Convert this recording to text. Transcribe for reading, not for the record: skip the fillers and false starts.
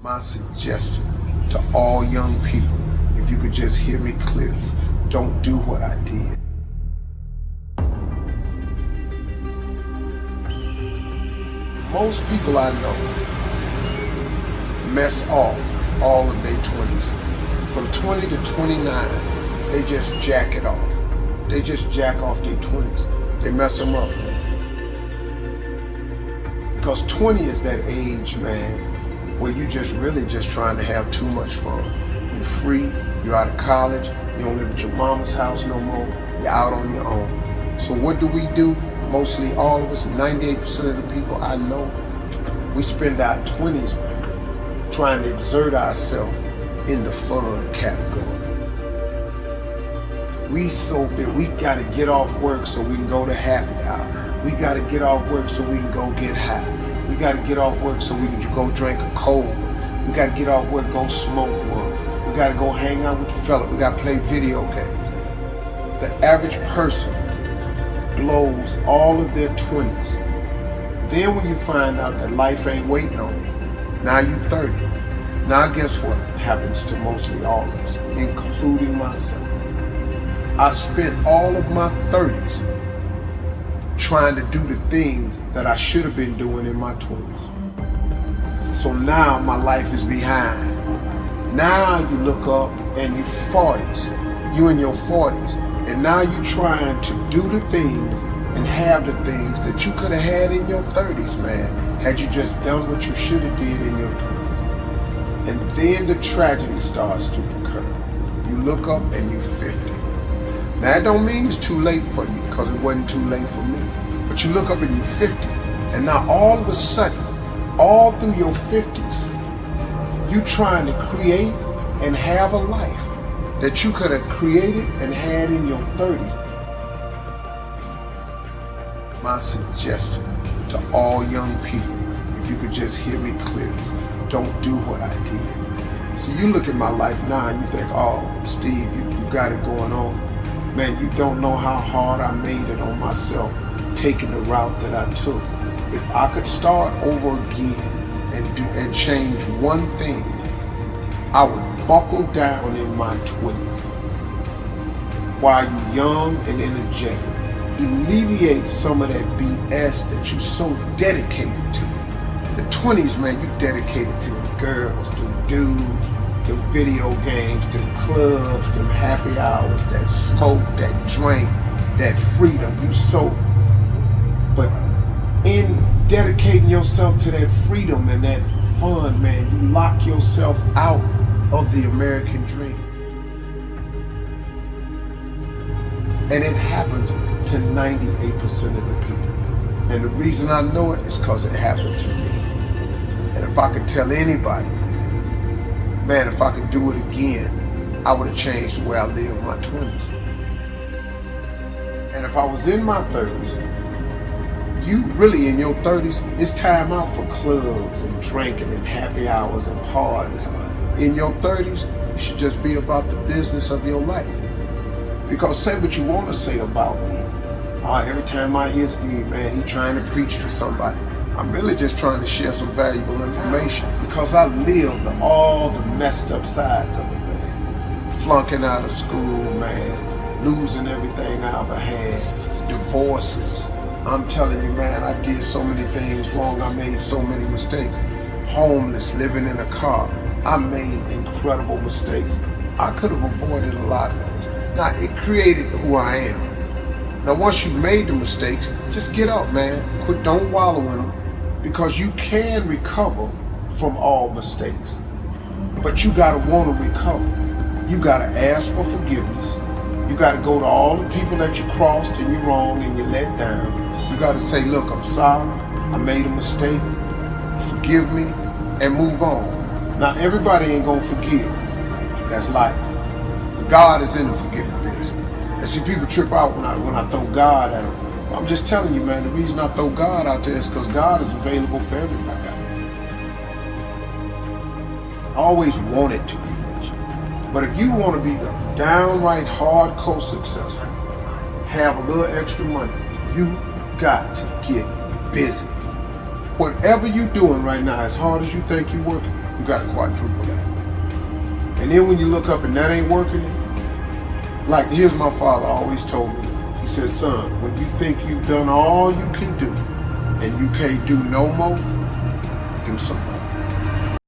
My suggestion to all young people, if you could just hear me clearly, don't do what I did. Most people I know mess off all of their 20s. From 20 to 29, they just jack it off. They just jack off their 20s. They mess them up. Because 20 is that age, man, where you just really just trying to have too much fun. You're free, you're out of college, you don't live at your mama's house no more, you're out on your own. So what do? Mostly all of us, 98% of the people I know, we spend our 20s trying to exert ourselves in the fun category. We so big, we gotta get off work so we can go to happy hour. We gotta get off work so we can go get high. We gotta get off work so we can go drink a cold one. We gotta get off work, go smoke one. We gotta go hang out with the fella. We gotta play video games. The average person blows all of their 20s. Then when you find out that life ain't waiting on you, now you 30. Now guess what happens to mostly all of us, including myself? I spent all of my 30s trying to do the things that I should have been doing in my 20s. So now my life is behind. Now you look up and you're 40s, you in your 40s, and now you're trying to do the things and have the things that you could have had in your 30s, man, had you just done what you should have did in your 20s. And then the tragedy starts to occur. You look up and you're 50. Now that don't mean it's too late for you, because it wasn't too late for me. But you look up and you're 50, and now all of a sudden, all through your 50s, you trying to create and have a life that you could have created and had in your 30s. My suggestion to all young people, if you could just hear me clearly, don't do what I did. So you look at my life now and you think, oh, Steve, you got it going on. Man, you don't know how hard I made it on myself taking the route that I took. If I could start over again and change one thing, I would buckle down in my 20s while you're young and energetic. Alleviate some of that BS that you're so dedicated to. The 20s, man, you dedicated to the girls, the dudes, the video games, the clubs, the happy hours, that smoke, that drink, that freedom. But in dedicating yourself to that freedom and that fun, man, you lock yourself out of the American dream. And it happens to 98% of the people. And the reason I know it is because it happened to me. And if I could tell anybody, man, if I could do it again, I would have changed the way I lived my 20s. And if I was in my 30s, you really in your 30s, it's time out for clubs and drinking and happy hours and parties. In your 30s, you should just be about the business of your life. Because say what you want to say about me. Every time I hear Steve, man, he trying to preach to somebody. I'm really just trying to share some valuable information because I lived all the messed up sides of it, man. Flunking out of school, man. Losing everything I ever had. Divorces. I'm telling you, man, I did so many things wrong. I made so many mistakes. Homeless, living in a car. I made incredible mistakes. I could have avoided a lot of those. Now, it created who I am. Now, once you've made the mistakes, just get up, man. Don't wallow in them, because you can recover from all mistakes. But you gotta want to recover. You gotta ask for forgiveness. You gotta go to all the people that you crossed and you wronged and you let down. You gotta say, look, I'm sorry. I made a mistake. Forgive me, and move on. Now, everybody ain't gonna forgive. That's life. God is in the forgiving business. And see, people trip out when I throw God at them. I'm just telling you, man, the reason I throw God out there is because God is available for everybody. I always wanted to be rich. But if you want to be the downright hardcore successful, have a little extra money, you got to get busy. Whatever you're doing right now, as hard as you think you're working, you got to quadruple that. And then when you look up and that ain't working, like here's my father always told me, he said, son, when you think you've done all you can do and you can't do no more, do something.